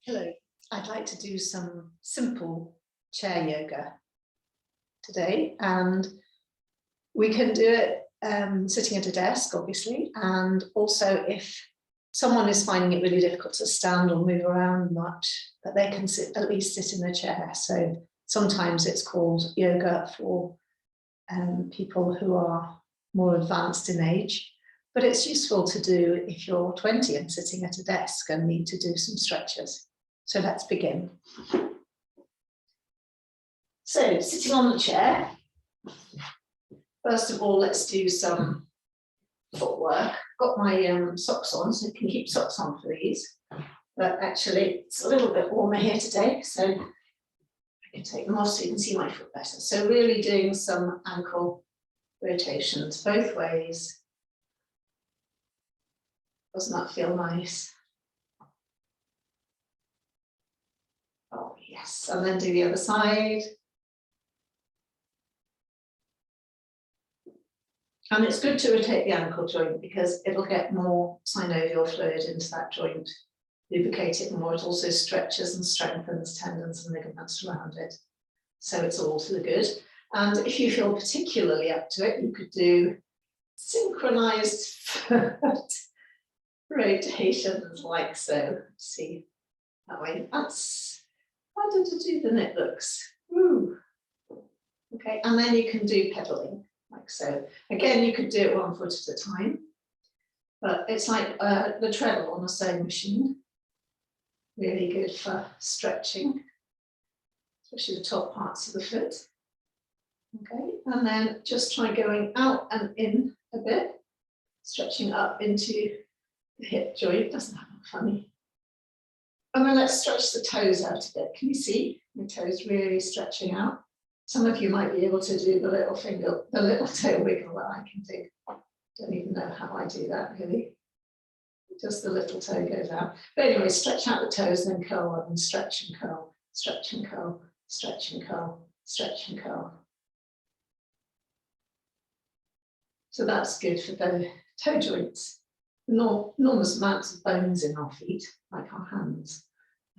Hello, I'd like to do some simple chair yoga today, and we can do it sitting at a desk, obviously, and also if someone is finding it really difficult to stand or move around much, that they can at least sit in a chair. So sometimes it's called yoga for people who are more advanced in age, but it's useful to do if you're 20 and sitting at a desk and need to do some stretches. So let's begin. So sitting on the chair, first of all, let's do some footwork. Got my socks on, so you can keep socks on for these. But actually, it's a little bit warmer here today, so I can take them off so you can see my foot better. So really doing some ankle rotations both ways. Doesn't that feel nice? Oh, yes, and then do the other side. And it's good to rotate the ankle joint because it'll get more synovial fluid into that joint, lubricate it more. It also stretches and strengthens tendons and ligaments around it. So it's all to the good. And if you feel particularly up to it, you could do synchronized foot rotations like so. See that way. That's harder to do than it looks. Woo. Okay, and then you can do pedaling like so. Again, you could do it 1 foot at a time, but it's like the treadle on a sewing machine. Really good for stretching, especially the top parts of the foot. Okay, and then just try going out and in a bit, stretching up into the hip joint. Doesn't that look funny? And then let's stretch the toes out a bit. Can you see the toes really stretching out? Some of you might be able to do the little finger, the little toe wiggle that I can do. Don't even know how I do that really. Just the little toe goes out. But anyway, stretch out the toes, then curl up and stretch and curl, stretch and curl, stretch and curl, stretch and curl. So that's good for the toe joints. Enormous amounts of bones in our feet, like our hands.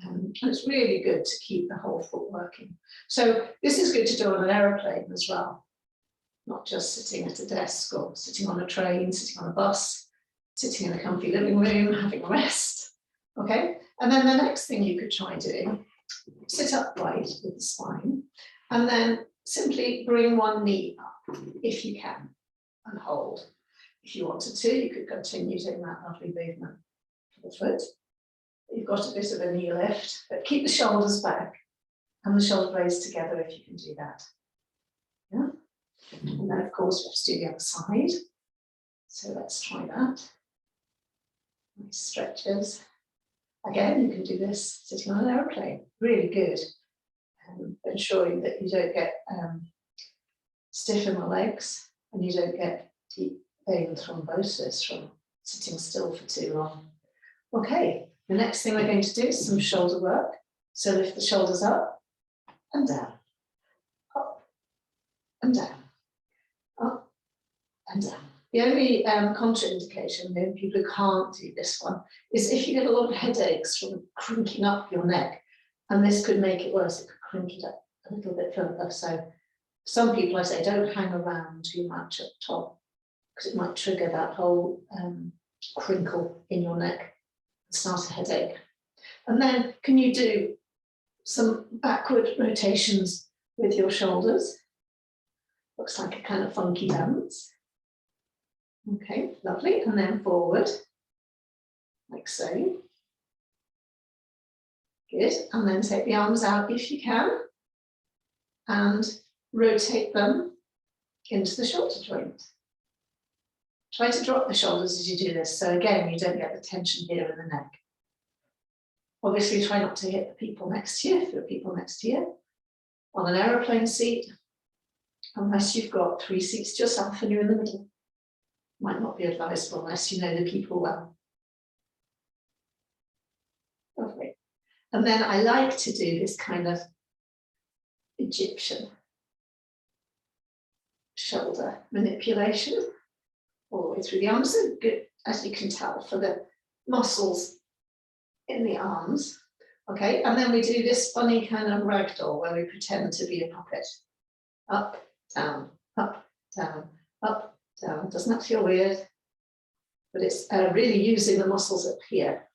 And it's really good to keep the whole foot working. So this is good to do on an aeroplane as well, not just sitting at a desk or sitting on a train, sitting on a bus, sitting in a comfy living room, having a rest. Okay, and then the next thing you could try doing, sit upright with the spine, and then simply bring one knee up if you can, and hold. If you wanted to, you could continue doing that lovely movement for the foot. You've got a bit of a knee lift, but keep the shoulders back and the shoulder blades together if you can do that. Yeah. And then of course we have to do the other side. So let's try that. Nice stretches. Again, you can do this sitting on an aeroplane. Really good. Ensuring that you don't get stiff in the legs and you don't get deep vein thrombosis from sitting still for too long. Okay. The next thing we're going to do is some shoulder work. So lift the shoulders up and down, up and down, up and down. The only contraindication in people who can't do this one is if you get a lot of headaches from crinking up your neck, and this could make it worse. It could crink it up a little bit further. So some people, I say, don't hang around too much at the top because it might trigger that whole crinkle in your neck. Start a headache. And then can you do some backward rotations with your shoulders? Looks like a kind of funky dance. Okay, lovely. And then forward, like so. Good. And then take the arms out if you can and rotate them into the shoulder joint. Try to drop the shoulders as you do this, so again, you don't get the tension here in the neck. Obviously, try not to hit the people next to you, if there are people next to you. On an aeroplane seat, unless you've got 3 seats to yourself and you're in the middle. Might not be advisable unless you know the people well. Lovely. And then I like to do this kind of Egyptian shoulder manipulation. All the way through the arms, so good, as you can tell, for the muscles in the arms. Okay, and then we do this funny kind of ragdoll where we pretend to be a puppet. Up, down, up, down, up, down. Doesn't that feel weird? But it's really using the muscles up here.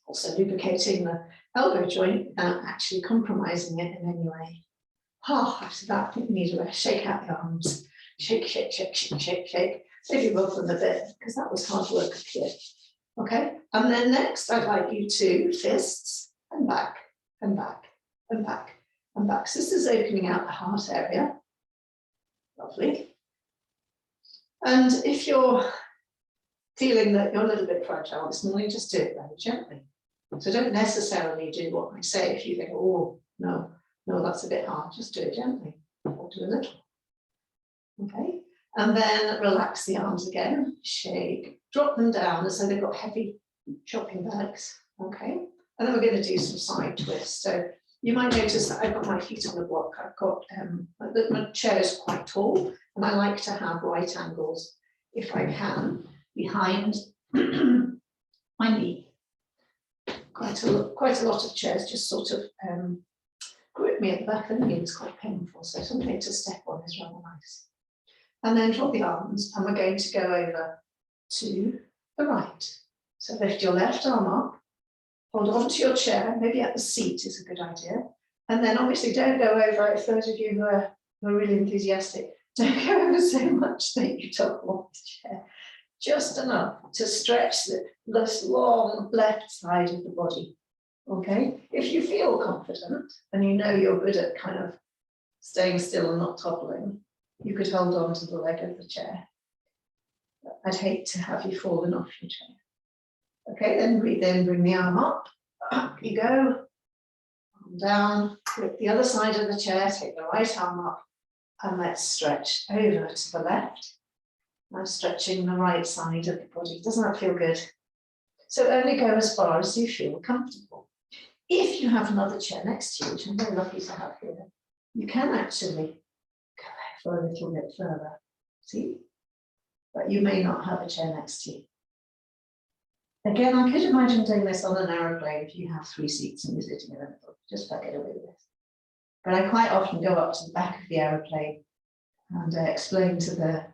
Also lubricating the elbow joint without actually compromising it in any way. Oh, after that, I think we need to shake out the arms. Shake, shake, shake, shake, shake, shake. Maybe rub them a bit, because that was hard work up here. Okay, and then next, I'd like you to fists and back, and back, and back, and back. So this is opening out the heart area. Lovely. And if you're feeling that you're a little bit fragile this morning, just do it very gently. So don't necessarily do what I say if you think, oh, no, that's a bit hard. Just do it gently, or do a little. Okay, and then relax the arms again, shake, drop them down as though they've got heavy shopping bags. Okay, and then we're going to do some side twists. So you might notice that I've got my feet on the block. I've got, my chair is quite tall, and I like to have right angles, if I can, behind my knee. Quite a lot of chairs just sort of grip me at the back of the knee. It's quite painful, so something to step on is rather nice. And then drop the arms, and we're going to go over to the right. So lift your left arm up, hold on to your chair, maybe at the seat is a good idea. And then obviously don't go over, if those of you who are really enthusiastic, don't go over so much that you topple off the chair. Just enough to stretch this long left side of the body. Okay, if you feel confident and you know you're good at kind of staying still and not toppling, you could hold on to the leg of the chair. I'd hate to have you fallen off your chair. Okay, then breathe in, bring the arm up you go, arm down, grip the other side of the chair, take the right arm up, and let's stretch over to the left. Now stretching the right side of the body. Doesn't that feel good? So only go as far as you feel comfortable. If you have another chair next to you, which I'm very lucky to have here, you can actually go for a little bit further. See? But you may not have a chair next to you. Again, I could imagine doing this on an aeroplane if you have 3 seats and you're sitting in the middle. Just about get away with this. But I quite often go up to the back of the aeroplane and explain to the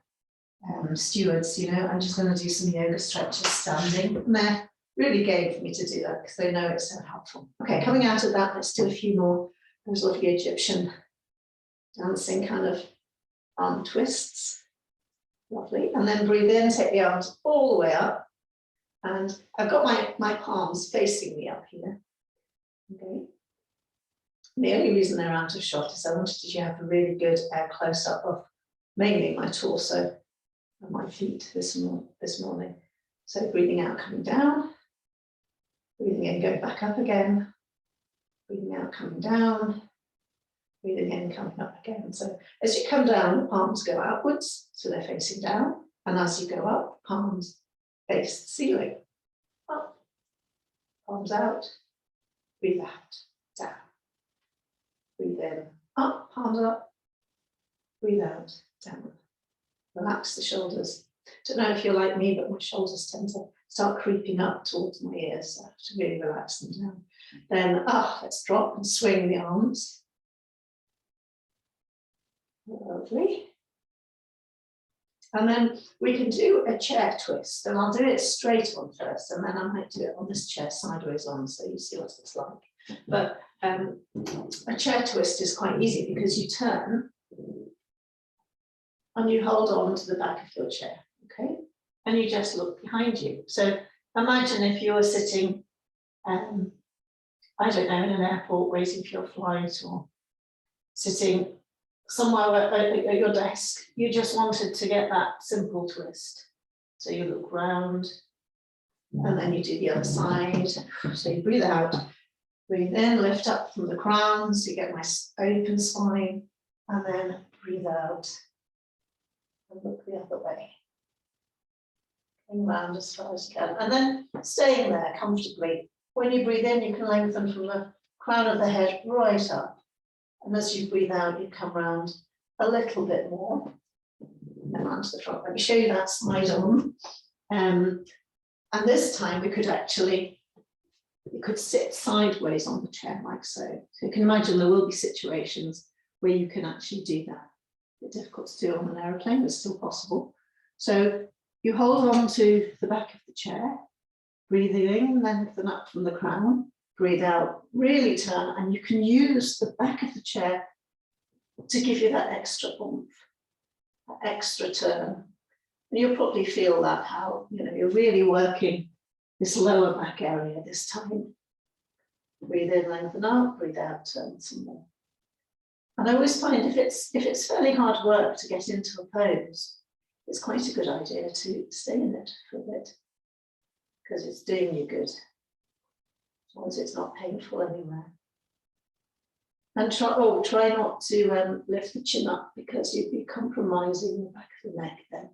stewards, you know, I'm just going to do some yoga stretches standing. And they're really game for me to do that because they know it's so helpful. Okay, coming out of that, let's do a few more those lovely Egyptian dancing kind of arm twists. Lovely. And then breathe in, take the arms all the way up. And I've got my palms facing me up here. Okay. The only reason they're out of shot is I wanted you to have a really good close-up of mainly my torso and my feet this morning. So breathing out, coming down, breathing in, going back up again, breathing out, coming down, breathing in, coming up again. So as you come down, the palms go outwards, so they're facing down, and as you go up, palms face the ceiling. Up, palms out, breathe out, down. Breathe in, up, palms up, breathe out, down. Relax the shoulders. Don't know if you're like me, but my shoulders tend to start creeping up towards my ears, so I have to really relax them down. Then, let's drop and swing the arms. Lovely. And then we can do a chair twist, and I'll do it straight on first, and then I might do it on this chair sideways on, so you see what it's like. But a chair twist is quite easy because you turn and you hold on to the back of your chair, okay? And you just look behind you. So imagine if you were sitting, I don't know, in an airport waiting for your flight, or sitting somewhere at your desk. You just wanted to get that simple twist. So you look round, and then you do the other side. So you breathe out, breathe in, lift up from the crown, so you get nice open spine, and then breathe out and look the other way. Going round as far as you can, and then staying there comfortably. When you breathe in, you can lengthen from the crown of the head right up. And as you breathe out, you come round a little bit more and onto the front. Let me show you that side on. And this time we could actually You could sit sideways on the chair like so. So you can imagine there will be situations where you can actually do that. A bit difficult to do on an aeroplane, but still possible. So you hold on to the back of the chair, breathing in, lengthen up from the crown, breathe out, really turn, and you can use the back of the chair to give you that extra oomph, that extra turn. And you'll probably feel that how, you know, you're really working this lower back area this time. Breathe in, lengthen up, breathe out, turn some more. And I always find if it's fairly hard work to get into a pose, it's quite a good idea to stay in it for a bit, because it's doing you good, as long as it's not painful anywhere. And try not to lift the chin up, because you'd be compromising the back of the neck then.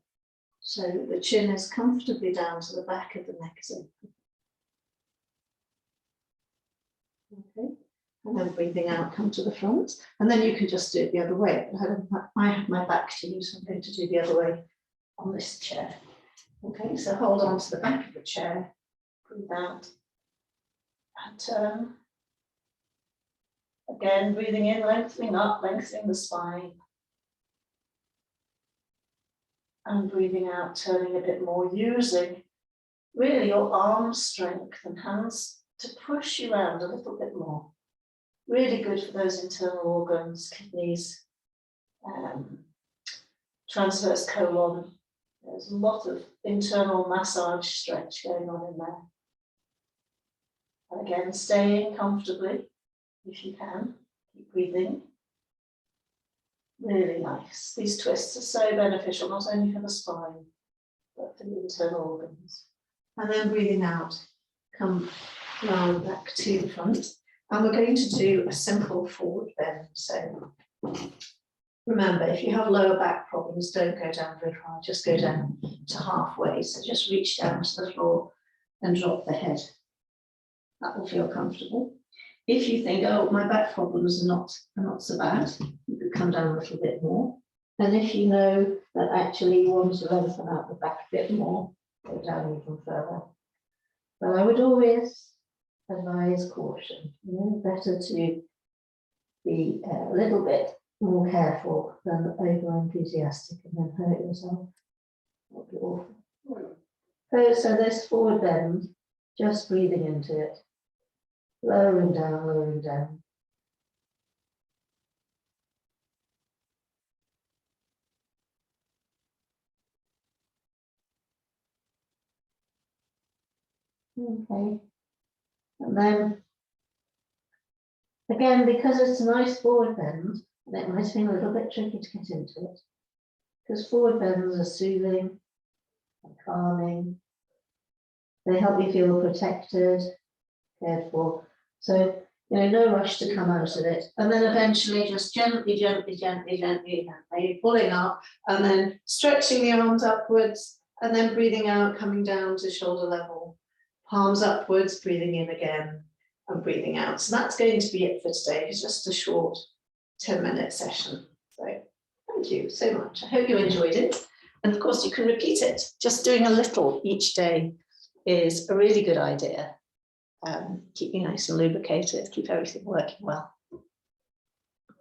So the chin is comfortably down to the back of the neck is open. Okay, and then breathing out, come to the front, and then you can just do it the other way. I have my back to you, so I'm going to do the other way on this chair. Okay, so hold on to the back of the chair, breathe out, and turn. Again, breathing in, lengthening up, lengthening the spine. And breathing out, turning a bit more, using really your arm strength and hands to push you around a little bit more. Really good for those internal organs, kidneys, transverse colon. There's a lot of internal massage stretch going on in there. And again, staying comfortably if you can. Keep breathing. Really nice. These twists are so beneficial, not only for the spine, but for the internal organs. And then breathing out, come round back to the front. And we're going to do a simple forward bend. So remember, if you have lower back problems, don't go down very far, just go down to halfway. So just reach down to the floor and drop the head. That will feel comfortable. If you think, oh, my back problems are not so bad, you could come down a little bit more. And if you know that actually you want to lengthen out the back a bit more, go down even further. But I would always advise caution. You know, better to be a little bit more careful than over enthusiastic and then hurt yourself. That would be awful. So this forward bend, just breathing into it. Lowering down, lowering down. Okay. And then, again, because it's a nice forward bend, and it might seem a little bit tricky to get into it, because forward bends are soothing and calming. They help you feel protected, cared for. So, you know, no rush to come out of it. And then eventually just gently, gently, gently, gently, gently pulling up and then stretching the arms upwards and then breathing out, coming down to shoulder level, palms upwards, breathing in again and breathing out. So that's going to be it for today. It's just a short 10-minute session. So thank you so much. I hope you enjoyed it. And of course, you can repeat it. Just doing a little each day is a really good idea. Keep you nice and lubricated, keep everything working well.